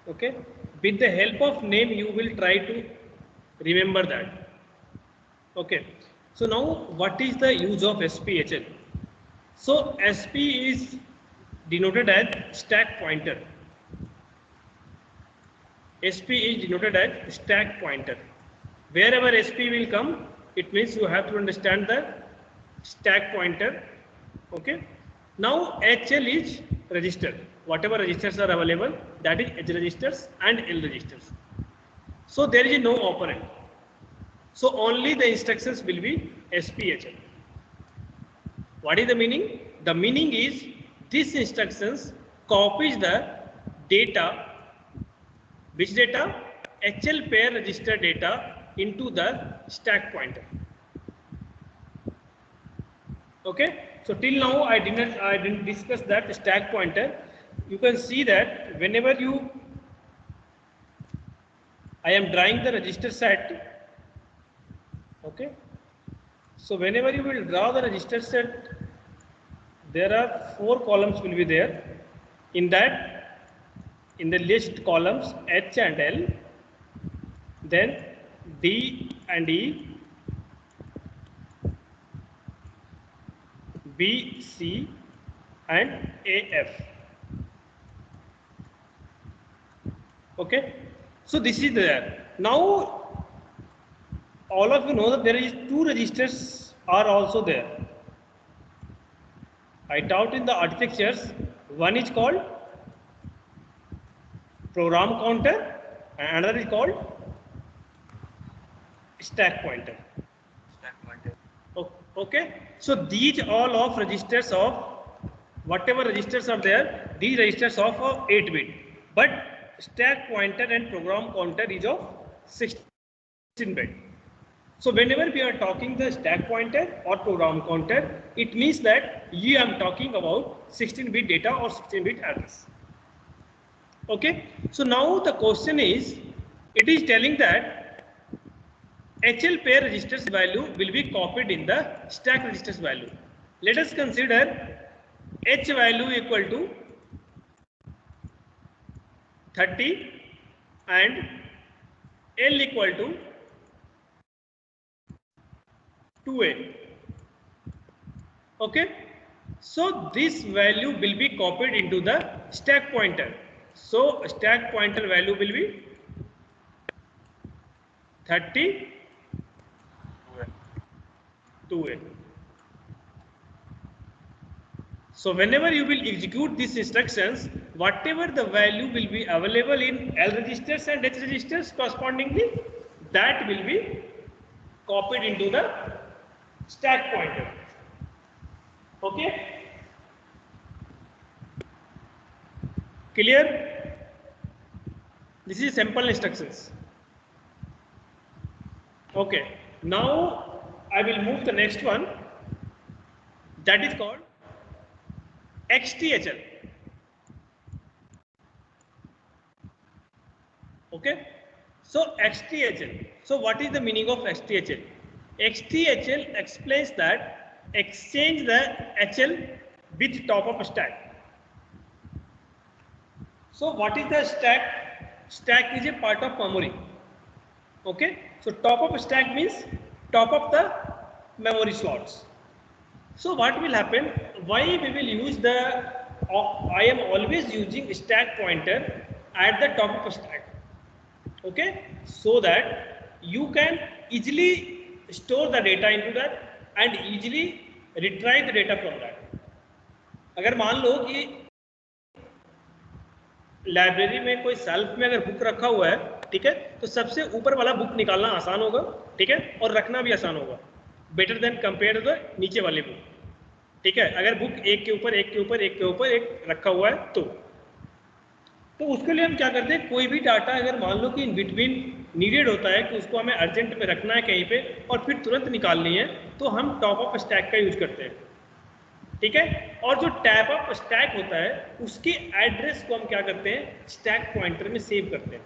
Okay, with the help of name you will try to remember that. Okay, so now what is the use of SPHL? So SP is denoted as stack pointer. SP is denoted as stack pointer. Wherever SP will come, it means you have to understand the stack pointer. Okay. Now HL is register. Whatever registers are available, that is H registers and L registers. So there is no operand. So only the instructions will be SPHL. What is the meaning? The meaning is this instructions copies the data. Which data? HL pair register data into the stack pointer. Okay. So till now I didn't discuss that stack pointer. You can see that whenever I am drawing the register set. Okay. So whenever you will draw the register set, there are 4 columns will be there. In that, in the list columns H and L, then D and E, B, C and AF. Okay. So this is there. Now all of you know that there is 2 registers are also there. I taught in the architectures, one is called program counter and another is called stack pointer. Okay. So these all of registers of whatever registers are there, these registers of 8-bit. But stack pointer and program counter is of 16-bit. So whenever we are talking the stack pointer or program counter, it means that you am talking about 16-bit data or 16-bit address. Okay. So now the question is, it is telling that HL pair registers value will be copied in the stack registers value. Let us consider H value equal to 30 and L equal to 2A. Okay. So this value will be copied into the stack pointer. So stack pointer value will be 30 2A. So whenever you will execute these instructions, whatever the value will be available in L registers and H registers correspondingly, that will be copied into the stack pointer. Okay. Clear? This is simple instructions. Okay. Now I will move the next one, that is called XTHL. Okay. So XTHL. So what is the meaning of XTHL? XTHL explains that exchange the HL with top of stack. So what is the stack? Stack is a part of memory. Okay. So top of stack means top of the memory slots. So what will happen? Why we will use the? I am always using stack pointer at the top of stack. Okay, so that you can easily store the data into that and easily retrieve the data from that. अगर मान लो कि library में कोई self में अगर book रखा हुआ है, ठीक है, तो सबसे ऊपर वाला बुक निकालना आसान होगा, ठीक है, और रखना भी आसान होगा, बेटर देन कंपेयर द नीचे वाले बुक, ठीक है। अगर बुक एक के ऊपर एक के ऊपर एक के ऊपर एक रखा हुआ है तो उसके लिए हम क्या करते हैं, कोई भी डाटा अगर मान लो कि इन बिटवीन नीडेड होता है कि उसको हमें अर्जेंट में रखना है कहीं पे और फिर तुरंत निकालनी है, तो हम टॉप ऑफ स्टैक का यूज करते हैं, ठीक है। और जो टैप ऑफ स्टैक होता है उसके एड्रेस को हम क्या करते हैं, स्टैक पॉइंटर में सेव करते हैं,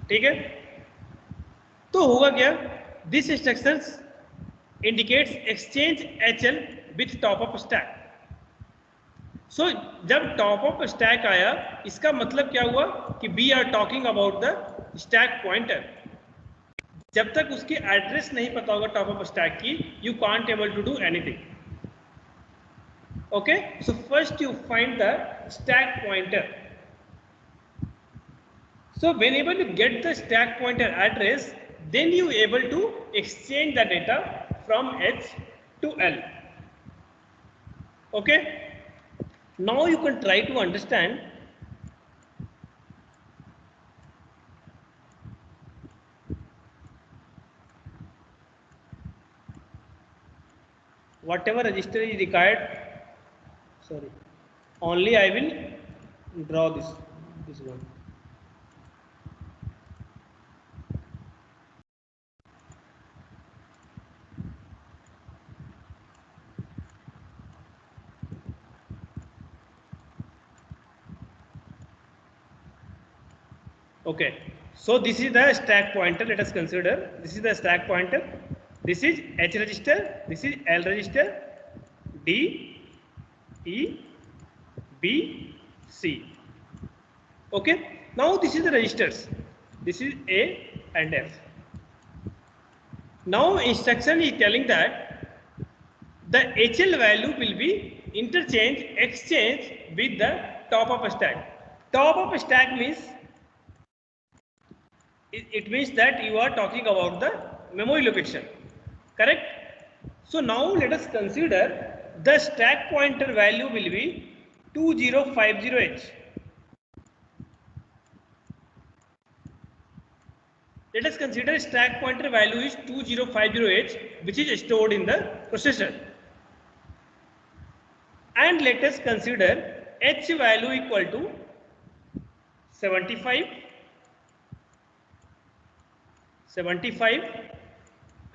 ठीक है। तो होगा क्या, this instructions indicates exchange HL with top of stack. So जब टॉप ऑफ स्टैक आया, इसका मतलब क्या हुआ कि we are talking about the stack pointer. जब तक उसकी एड्रेस नहीं पता होगा टॉप ऑफ स्टैक की, you can't able to do anything. Okay, so first you find the stack pointer. So whenever you get the stack pointer address, then you able to exchange the data from H to L. Okay, now you can try to understand whatever register is required. Sorry, only I will draw this one. Okay, so this is the stack pointer. Let us consider this is the stack pointer. This is H register, this is L register, D, E, B, C. Okay, now this is the registers. This is A and F. Now instruction is telling that the HL value will be exchanged with the top of a stack. Top of a stack means it means that you are talking about the memory location, correct? So now let us consider the stack pointer value will be 2050H. Let us consider stack pointer value is 2050H, which is stored in the processor. And let us consider H value equal to 75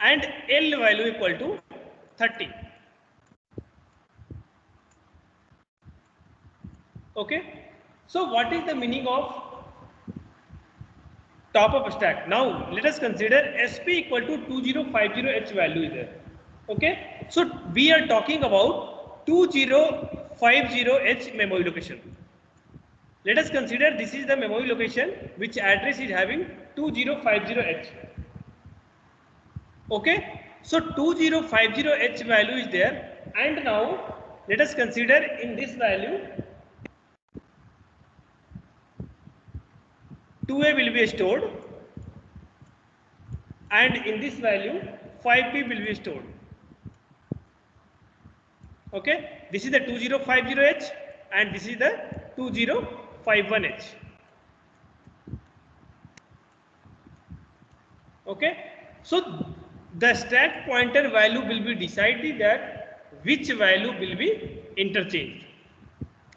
and L value equal to 30. Okay, so what is the meaning of top of stack? Now let us consider SP equal to 2050H value is there. Okay, so we are talking about 2050H memory location. Let us consider this is the memory location which address is having 2050H. Okay, so 2050H value is there, and now let us consider in this value 2A will be stored, and in this value 5B will be stored. Okay, this is the 2050H and this is the 2051H. Okay, so the stack pointer value will be decided that which value will be interchanged.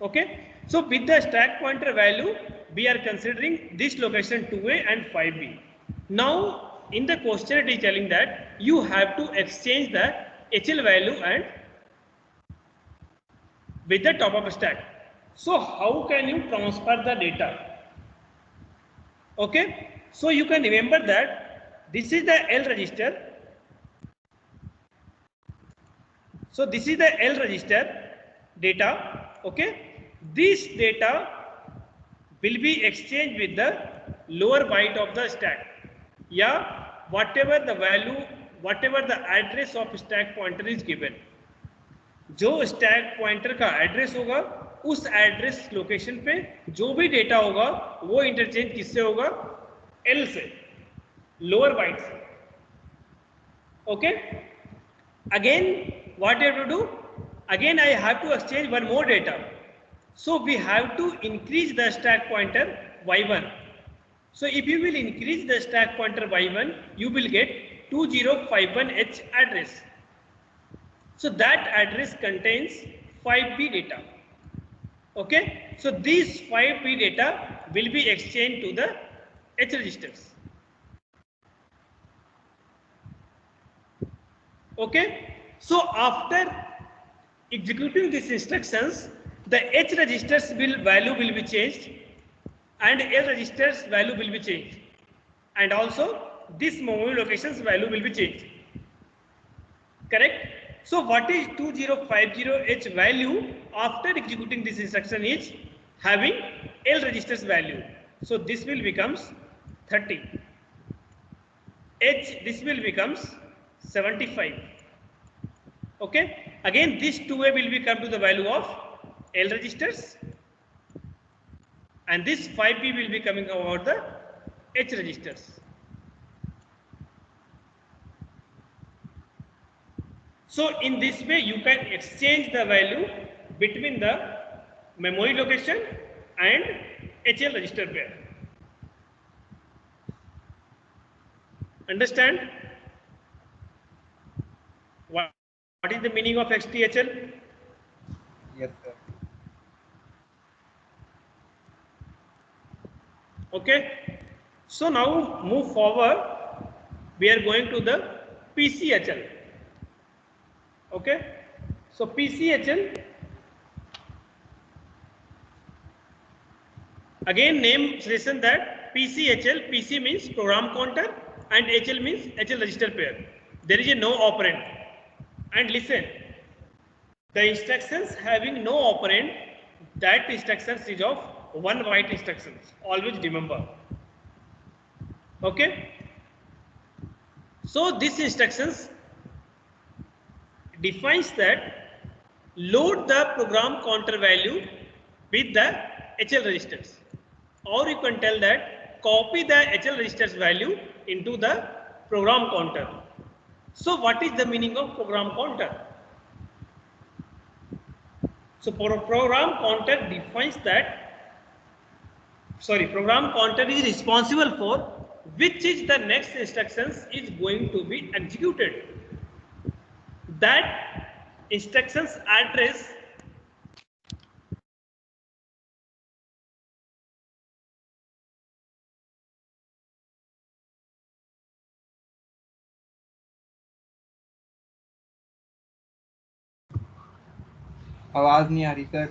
Okay, so with the stack pointer value we are considering this location 2A and 5B. Now in the question it is telling that you have to exchange the HL value and with the top of stack. So how can you transfer the data? Okay, so you can remember that this is the L register. So this is the L register data. Okay, this data will be exchanged with the lower byte of the stack. Yeah, whatever the value, whatever the address of stack pointer is given. जो stack pointer का address होगा उस address location पे जो भी data होगा वो interchange किससे होगा? एल से, लोअर बाइट से. Okay, again what you have to do? Again I have to exchange one more data. So we have to increase the stack pointer by 1. So if you will increase the stack pointer by 1, you will get 2051H address. So that address contains 5B data. Okay, so these 5B data will be exchanged to the H registers. Okay, so after executing these instructions, the H registers value will be changed and L registers value will be changed, and also this memory locations value will be changed. Correct? So what is 2050H value after executing this instruction is having L registers value. So this will becomes 30. H this will becomes 75. Okay. Again this 2A will become to the value of L registers, and this 5B will be coming over the H registers. So in this way you can exchange the value between the memory location and HL register pair. Understand? What is the meaning of XTHL? Yes, sir. Okay. So now move forward. We are going to the PCHL. Okay. So PCHL, again name listen that PCHL, PC means program counter and HL means HL register pair. There is a no operand. And listen, the instructions having no operand, that instructions is of 1 byte instructions. Always remember. Okay. So this instructions defines that load the program counter value with the HL registers, or you can tell that copy the HL registers value into the program counter. So what is the meaning of program counter? So program counter defines that, program counter is responsible for which is the next instructions is going to be executed. That instructions address आवाज नहीं आ रही sir.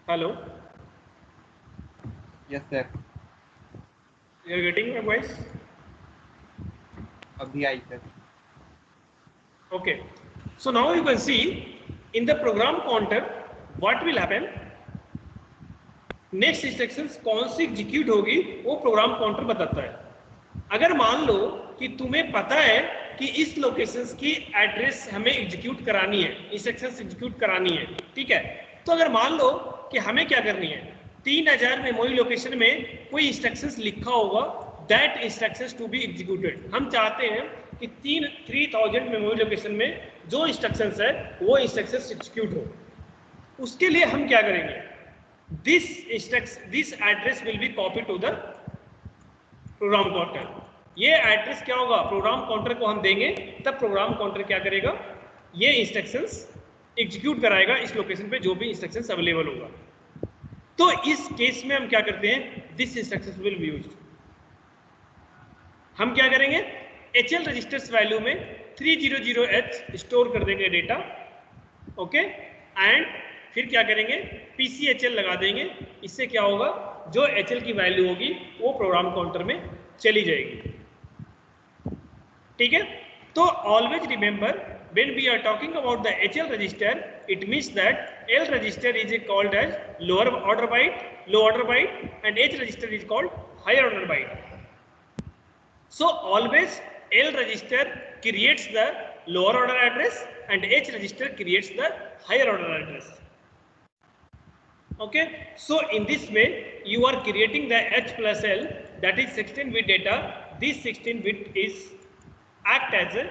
Hello, yes sir, you are getting my voice? अभी आई sir. Okay. So now you can see in the program counter what will happen. Next instructions कौन सी execute होगी वो program counter बताता है। अगर मान लो कि तुम्हें पता है कि इस लोकेशंस की एड्रेस हमें एग्जीक्यूट करानी है, इंस्ट्रक्शंस एग्जीक्यूट करानी है, ठीक है, तो अगर मान लो कि हमें क्या करनी है, 3000 मेमोरी लोकेशन में कोई इंस्ट्रक्शंस लिखा होगा, that instructions to be executed. हम चाहते हैं कि 3000 मेमोरी लोकेशन में जो इंस्ट्रक्शंस है वो इंस्ट्रक्शंस एग्जीक्यूट हो। उसके लिए हम क्या करेंगे, this address will be copied to the program counter। ये एड्रेस क्या होगा, प्रोग्राम काउंटर को हम देंगे, तब प्रोग्राम काउंटर क्या करेगा, ये इंस्ट्रक्शंस एग्जीक्यूट कराएगा इस लोकेशन पे जो भी इंस्ट्रक्शंस अवेलेबल होगा। तो इस केस में हम क्या करते हैं, this instructions will be used. हम क्या करेंगे, HL रजिस्टर्स वैल्यू में 300H स्टोर कर देंगे डेटा, ओके, एंड फिर क्या करेंगे, PCHL लगा देंगे। इससे क्या होगा, जो HL की वैल्यू होगी वो प्रोग्राम काउंटर में चली जाएगी। ठीक है, तो always remember when we are talking about the HL register, it means that L register is called as lower order byte, and H register is called higher order byte. So always L register creates the lower order address and H register creates the higher order address. Okay, so in this way you are creating the H plus L, that is 16-bit data. This 16-bit is act as an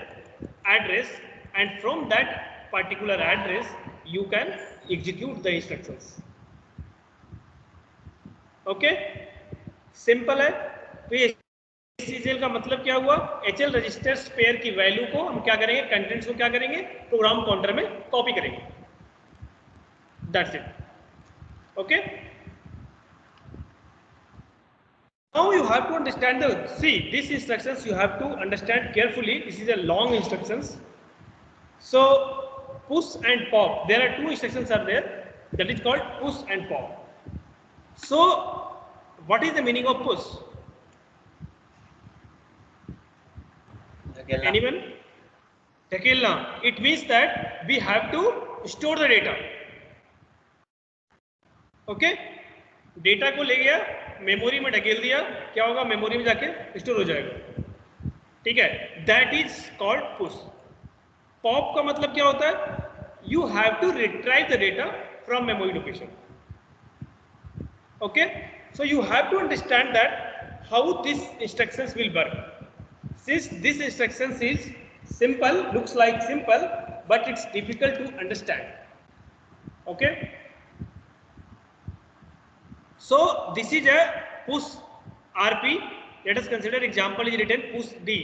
address, and from that particular address you can execute the instructions. Okay, simple है। तो ये HL का मतलब क्या हुआ, HL register pair की value को हम क्या करेंगे, कंटेंट्स को क्या करेंगे, प्रोग्राम काउंटर में कॉपी करेंगे। That's it. Okay. Now you have to understand see these instructions you have to understand carefully. This is a long instructions. So push and pop. There are two instructions are there. That is called push and pop. So what is the meaning of push? Anyone? Dhakilna. It means that we have to store the data. Okay? Data को ले गया memory में ढकेल दिया, क्या होगा memory में जाके स्टोर हो जाएगा. ठीक है, that is called push. Pop का मतलब क्या होता है? You have to retrieve the data from memory location. Okay, so you have to understand that how this instructions will work. Since this instructions is simple, looks like simple, but it's difficult to understand. Okay, so this is a push RP. Let us consider example is written push D.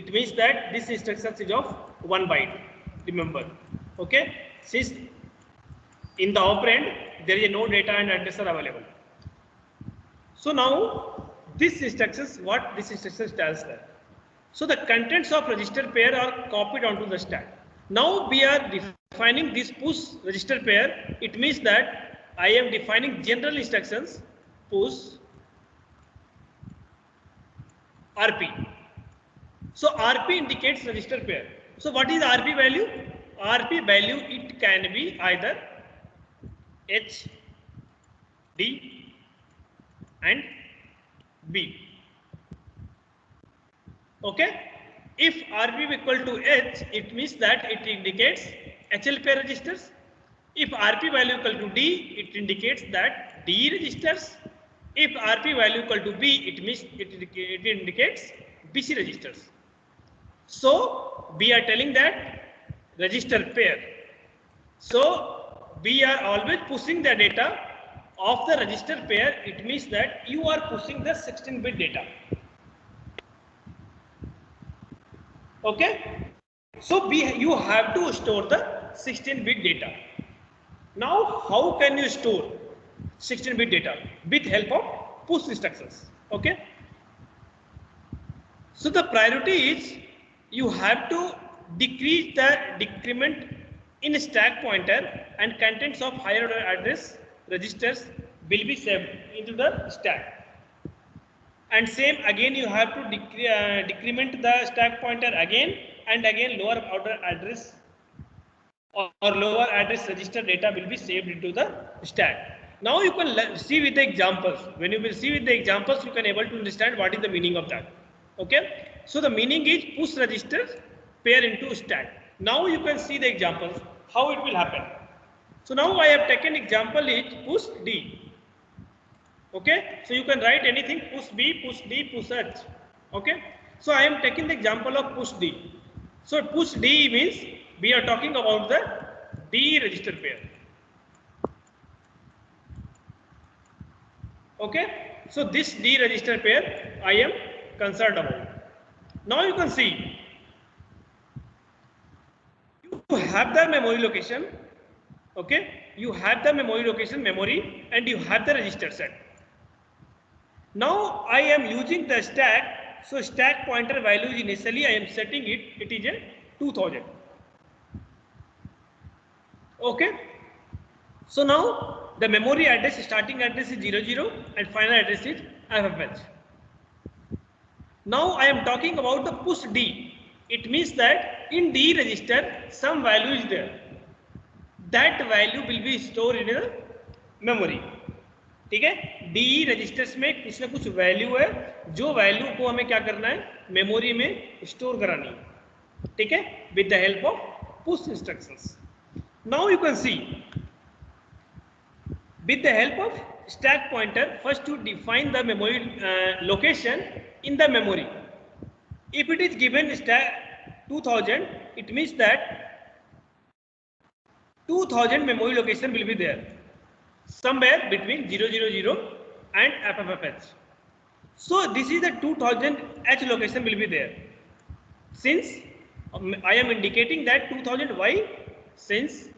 It means that this instruction is of 1 byte. Remember, okay, since in the operand there is no data and address are available. So now this instructions, what this instruction tells that. So the contents of register pair are copied onto the stack. Now we are defining this push register pair. It means that I am defining general instructions push RP. So RP indicates register pair. So what is RP value? RP value, it can be either H, D and B. Okay, if RP equal to H, it means that it indicates HL pair registers. If RP value equal to D, it indicates that D registers. If RP value equal to B, it means it indicates BC registers. So we are telling that register pair. So we are always pushing the data of the register pair. It means that you are pushing the 16-bit data. Okay, so you have to store the 16-bit data. Now how can you store 16-bit data? With help of push instructions. Okay, so the priority is you have to decrease the decrement in stack pointer and contents of higher order address registers will be saved into the stack. And same again you have to decrement the stack pointer again and again lower order address or lower address register data will be saved into the stack. Now you can see with the examples. When you will see with the examples, you can able to understand what is the meaning of that. Okay, so the meaning is push register pair into stack. Now you can see the examples how it will happen. So now I have taken example is push D. Okay, so you can write anything push B, push D, push H. Okay, so I am taking the example of push D. So push D means we are talking about the D register pair. Okay, so this D register pair I am concerned about. Now you can see you have the memory location. Okay, you have the memory location memory and you have the register set. Now I am using the stack. So stack pointer value initially I am setting it. It is a 2000. Okay. So now the memory address, starting address is 00 and final address is FFH. Now I am talking about the push D. It means that in D register some value is there. That value will be stored in the memory. ठीक है, D registers में कुछ ना कुछ value है, जो value को हमें क्या करना है मेमोरी में स्टोर करानी है. ठीक है, with the help of push instructions. Now you can C with the help of stack pointer, first to define the memory location in the memory. If it is given stack 2000, it means that 2000 memory location will be there somewhere between 000 and FFFH. So this is the 2000 H location will be there. Since I am indicating that 2000, why? Since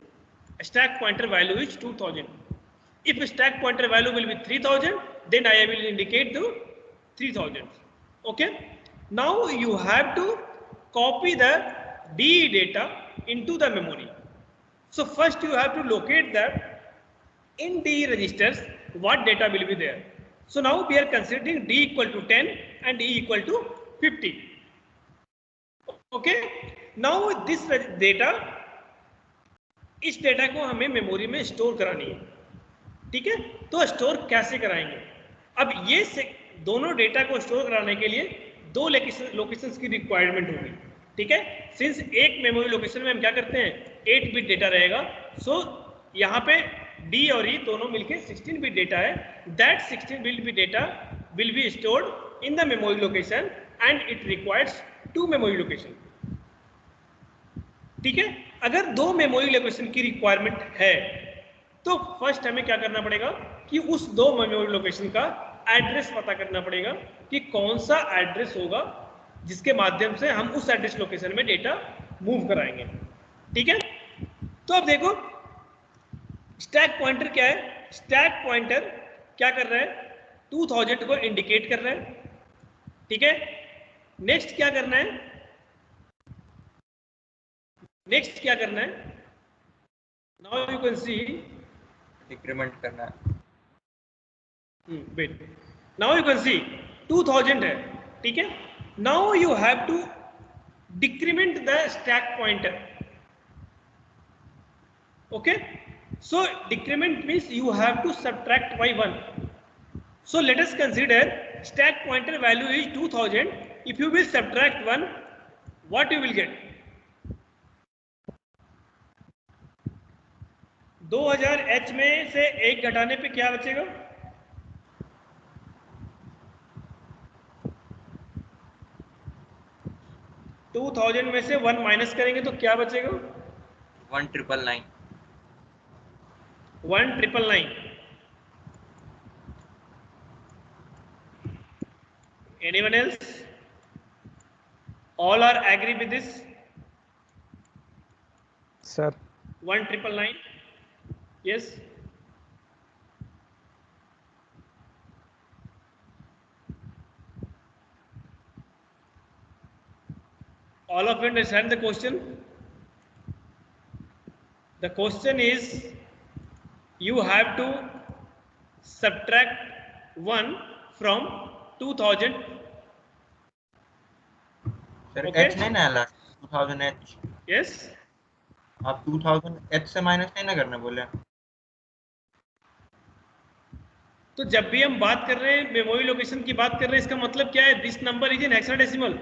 stack pointer value is 2000. If stack pointer value will be 3000, then I will indicate the 3000. Okay. Now you have to copy the DE data into the memory. So first you have to locate that in DE registers what data will be there. So now we are considering D equal to 10 and E equal to 50. Okay. Now this data, इस data को हमें memory में store करानी है. ठीक है. तो store कैसे कराएंगे? अब ये दोनों डेटा को स्टोर कराने के लिए दो लोकेशंस की रिक्वायरमेंट होगी. ठीक है. सिंस एक मेमोरी लोकेशन में हम क्या करते हैं, 8 बिट डेटा रहेगा. सो यहाँ पे D और E दोनों मिलके 16 बिट डेटा है. That 16 bit data will be stored in the memory location and it requires 2 memory location. ठीक है. अगर 2 मेमोरी लोकेशन की रिक्वायरमेंट है तो फर्स्ट हमें क्या करना पड़ेगा कि उस 2 मेमोरी लोकेशन का एड्रेस पता करना पड़ेगा कि कौन सा एड्रेस होगा जिसके माध्यम से हम उस एड्रेस लोकेशन में डेटा मूव कराएंगे. ठीक है. तो अब देखो स्टैक पॉइंटर क्या है. स्टैक पॉइंटर क्या कर रहा है, 2000 को इंडिकेट कर रहा है. ठीक है. नेक्स्ट क्या करना है, नेक्स्ट क्या करना है, now you can see decrement करना है. Wait, now you can see 2000 है. ठीक है. Now you have to decrement the stack pointer. Okay. So decrement means you have to subtract by 1. So let us consider stack pointer value is 2000. If you will subtract 1, what you will get? 2000 H में से 1 घटाने पे क्या बचेगा? To 2000 में से 1 minus करेंगे तो क्या बचेगा? 1999. 1999. Anyone else? All are agree with this? Sir. 1999. Yes. All of you understand the question? The question is, you have to subtract 1 from 2000. Sir Okay. H नहीं ना लास्ट 2000 H. Yes. आप 2000 H से minus नहीं ना करने बोले. तो जब भी हम बात कर रहे हैं मेमोरी लोकेशन की बात कर रहे हैं, इसका मतलब क्या है? This number is in hexadecimal.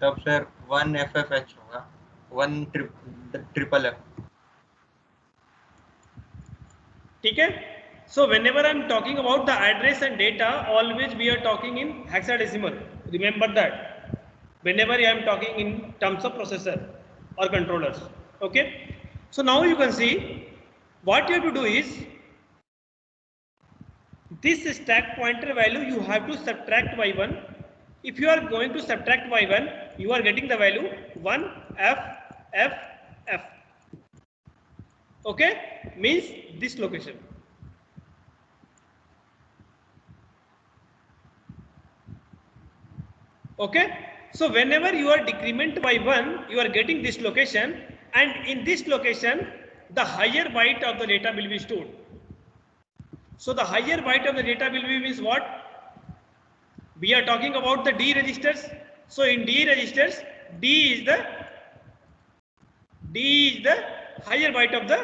तब सर 1 FFH होगा. 1 ट्रिपल F. ठीक है. So whenever I am talking about the address and data, always we are talking in hexadecimal. Remember that. Whenever I am talking in terms of processor or controllers. Okay. So now you can see what you have to do is this stack pointer value you have to subtract by 1. If you are going to subtract by 1, you are getting the value 1 F F F. Okay, means this location. Okay, so whenever you are decrement by 1, you are getting this location, and in this location the higher byte of the data will be stored. So the higher byte of the data will be means what? We are talking about the D registers. So in D registers, D is the higher byte of the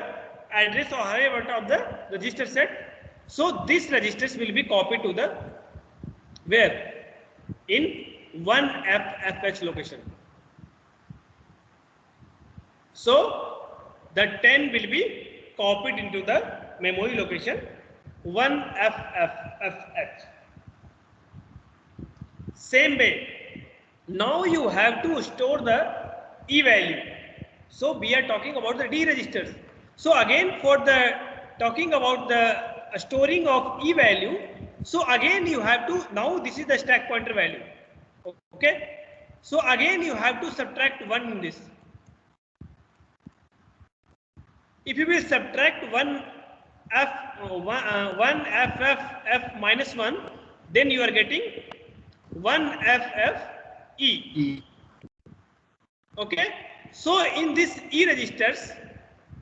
address or higher byte of the register set. So this registers will be copied to the where? In 1FFH location. So the 10 will be copied into the memory location 1FFH. Same way, now you have to store the E value. So we are talking about the D registers. So again, for the talking about the storing of E value, so again you have to, now this is the stack pointer value. Okay. So again you have to subtract 1 in this. If you will subtract 1 1 FF minus 1, then you are getting 1 FF E. E. Okay, so in this E registers,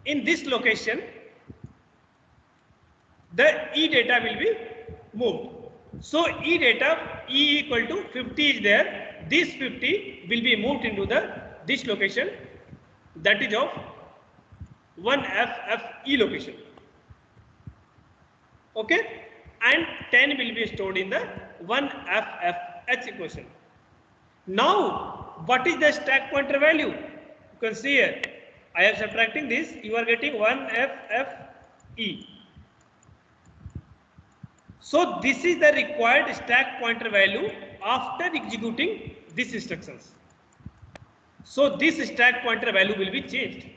in this location, the E data will be moved. So E data, E equal to 50 is there. This 50 will be moved into this location, that is of 1 FFE location. Okay, and 10 will be stored in the 1 FFH equation. Now, what is the stack pointer value? You can see here, I am subtracting this, you are getting 1 FFE. So this is the required stack pointer value after executing these instructions. So this stack pointer value will be changed.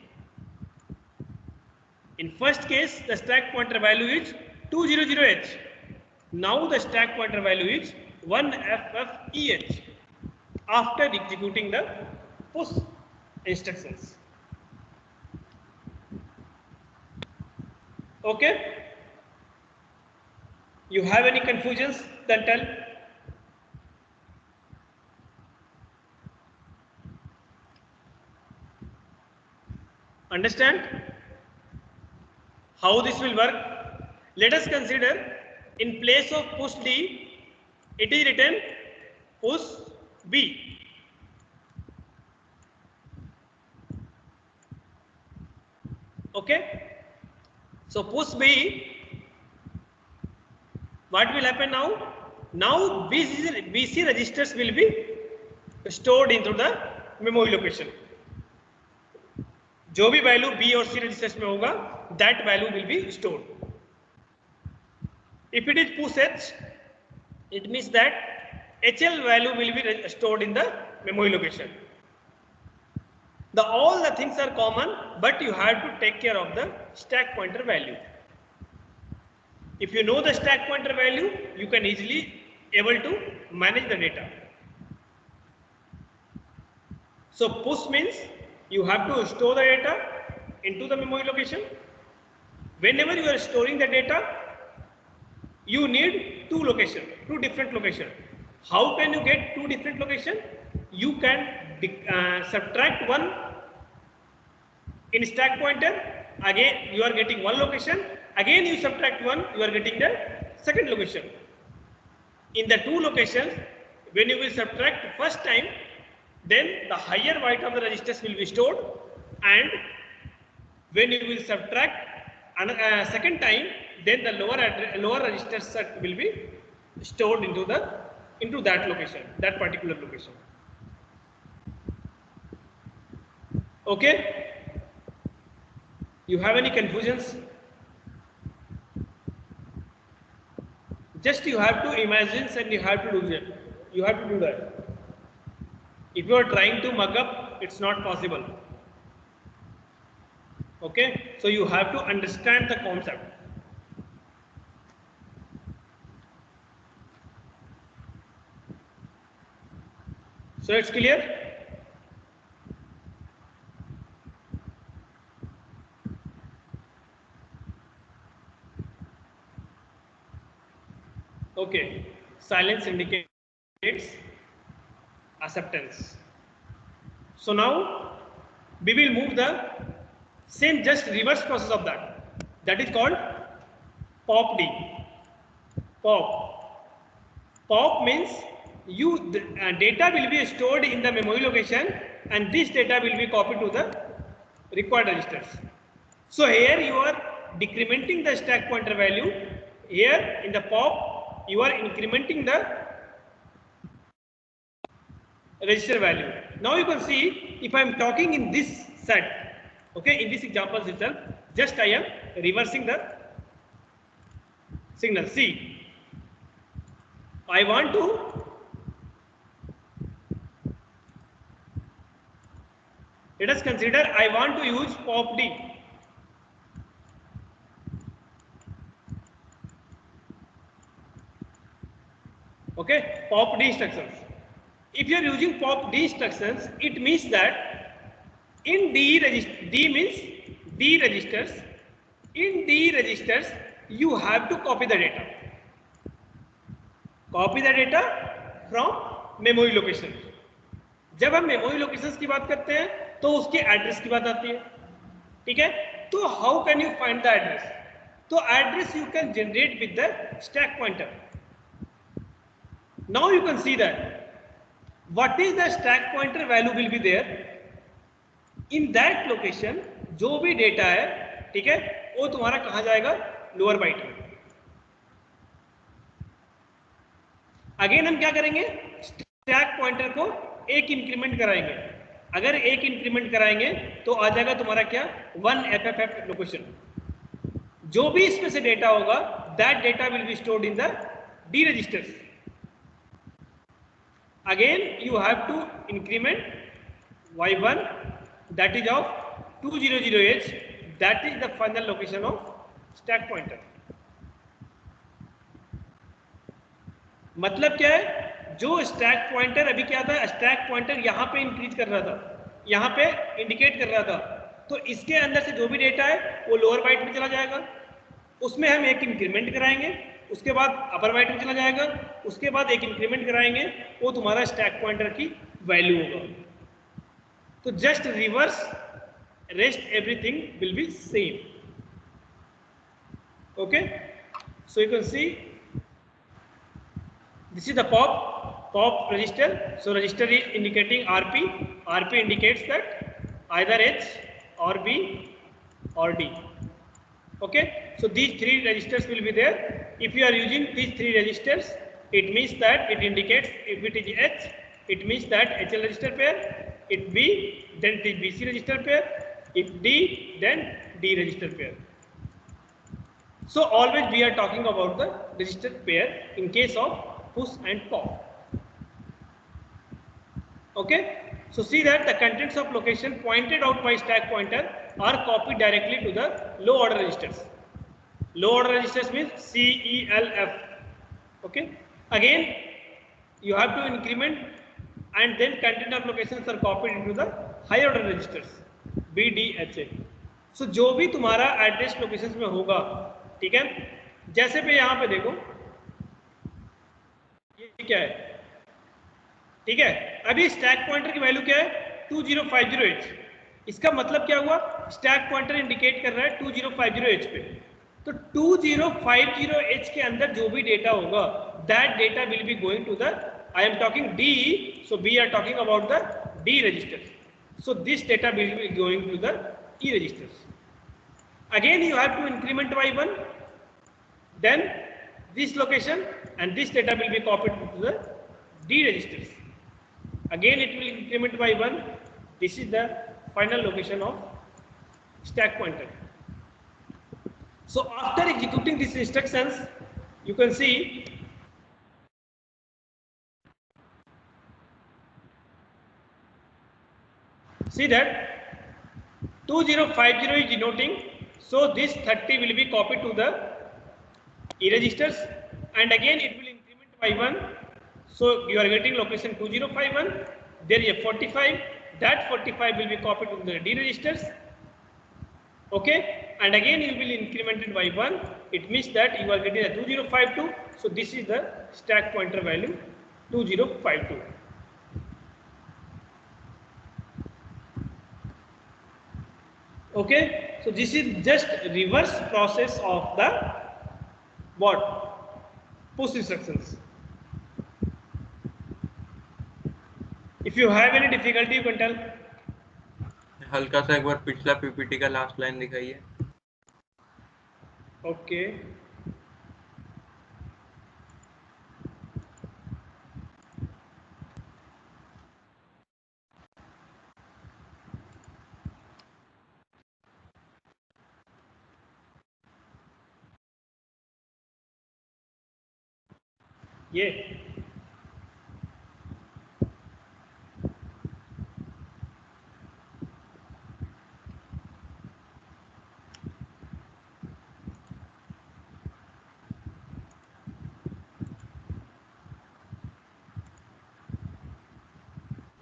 In first case, the stack pointer value is 200H. Now the stack pointer value is 1FFEH after executing the push instructions. Okay? You have any confusions? Then tell. Understand how this will work? Let us consider in place of push D, it is written push B. Okay? So push B, what will happen now? Now BC registers will be stored into the memory location. जो भी value B और C registers में होगा, that value will be stored. If it is push H, it means that HL value will be stored in the memory location. All the things are common, but you have to take care of the stack pointer value. If you know the stack pointer value, you can easily able to manage the data. So push means you have to store the data into the memory location. Whenever you are storing the data, you need two different locations. How can you get two different locations? You can subtract one in stack pointer. Again, you are getting one location. Again, you subtract one, you are getting the second location. In the two locations, when you will subtract first time, then the higher byte of the registers will be stored, and when you will subtract second time, then the lower register set will be stored into that location, that particular location. Okay? You have any confusions? Just you have to imagine and you have to do that. You have to do that. If you are trying to mug up, it's not possible. Okay? So you have to understand the concept. So it's clear? Okay. Silence indicates acceptance. So now we will move the same, just reverse process of that. That is called pop D. Pop. Pop means data will be stored in the memory location, and this data will be copied to the required registers. So here you are decrementing the stack pointer value. Here in the pop, you are incrementing the register value. Now you can see, if I am talking in this set, okay, in this example itself, just I am reversing the signal. See, I want to let us consider I want to use pop D. Okay, pop D instructions. If you are using pop D instructions, it means that in D means D registers, In D registers, you have to copy the data. Copy the data from memory location. जब हम memory locations की बात करते हैं तो उसके address की बात आती है, ठीक है। तो how can you find the address? तो address you can generate with the stack pointer. Now you can see that what is the stack pointer value will be there in that location. जो भी data है, ठीक है, वो तुम्हारा कहां जाएगा? लोअर बाइट में. अगेन हम क्या करेंगे? स्टैक पॉइंटर को एक इंक्रीमेंट कराएंगे. अगर एक इंक्रीमेंट कराएंगे तो आ जाएगा तुम्हारा क्या? 1 FFF लोकेशन. जो भी इसमें से डेटा होगा that data will be stored in the D registers. Again you have to increment y1 that is of 200H, that is the final location of stack pointer. मतलब क्या है? जो स्टैक पॉइंटर अभी क्या था, स्टैक पॉइंटर यहां पे increase कर रहा था, यहां पे इंडिकेट कर रहा था, तो इसके अंदर से जो भी डेटा है वो लोअर बाइट में चला जाएगा. उसमें हम एक इंक्रीमेंट कराएंगे, उसके बाद अपर बाइट में चला जाएगा, उसके बाद एक इंक्रीमेंट कराएंगे, वो तुम्हारा स्टैक पॉइंटर की वैल्यू होगा. तो just reverse, rest everything will be same. Okay, so you can see this is the pop register. So register is indicating RP. RP indicates that either H or B or D. Okay, so these three registers will be there. If you are using these three registers, it means that it indicates if it is H, it means that HL register pair. If B, then it is BC register pair. If D, then D register pair. So always we are talking about the register pair in case of push and pop. Okay, so see that the contents of location pointed out by stack pointer are copied directly to the low order registers. Low order registers means C, E, L, F. Okay, again you have to increment and then content of locations are copied into the higher order registers B, D, H, A. So जो भी तुम्हारा address locations में होगा, ठीक है, जैसे पे यहाँ पे देखो ये क्या है, ठीक है, अभी स्टैक पॉइंटर की वैल्यू क्या है? 2050H. इसका मतलब क्या हुआ? स्टैक पॉइंटर इंडिकेट कर रहा है 2050H पे. तो 2050H के अंदर जो भी डेटा होगा that data will be going to the, I am talking D, so we are talking about the D registers. So this data will be going to the E registers. Again you have to increment y1, then this location and this data will be copied to the D registers. Again it will increment y1. This is the final location of stack pointer. So after executing these instructions, you can see that 2050 is denoting, so this 30 will be copied to the E registers and again it will increment by 1. So you are getting location 2051, there is a 45, that 45 will be copied to the D registers. Okay, and again you will increment it by 1, it means that you are getting a 2052, so this is the stack pointer value 2052. Okay, so this is just reverse process of the what? Push instructions. If you have any difficulty you can tell. हल्का सा एक बार पिछला PPT का last line दिखाइए. Okay. ये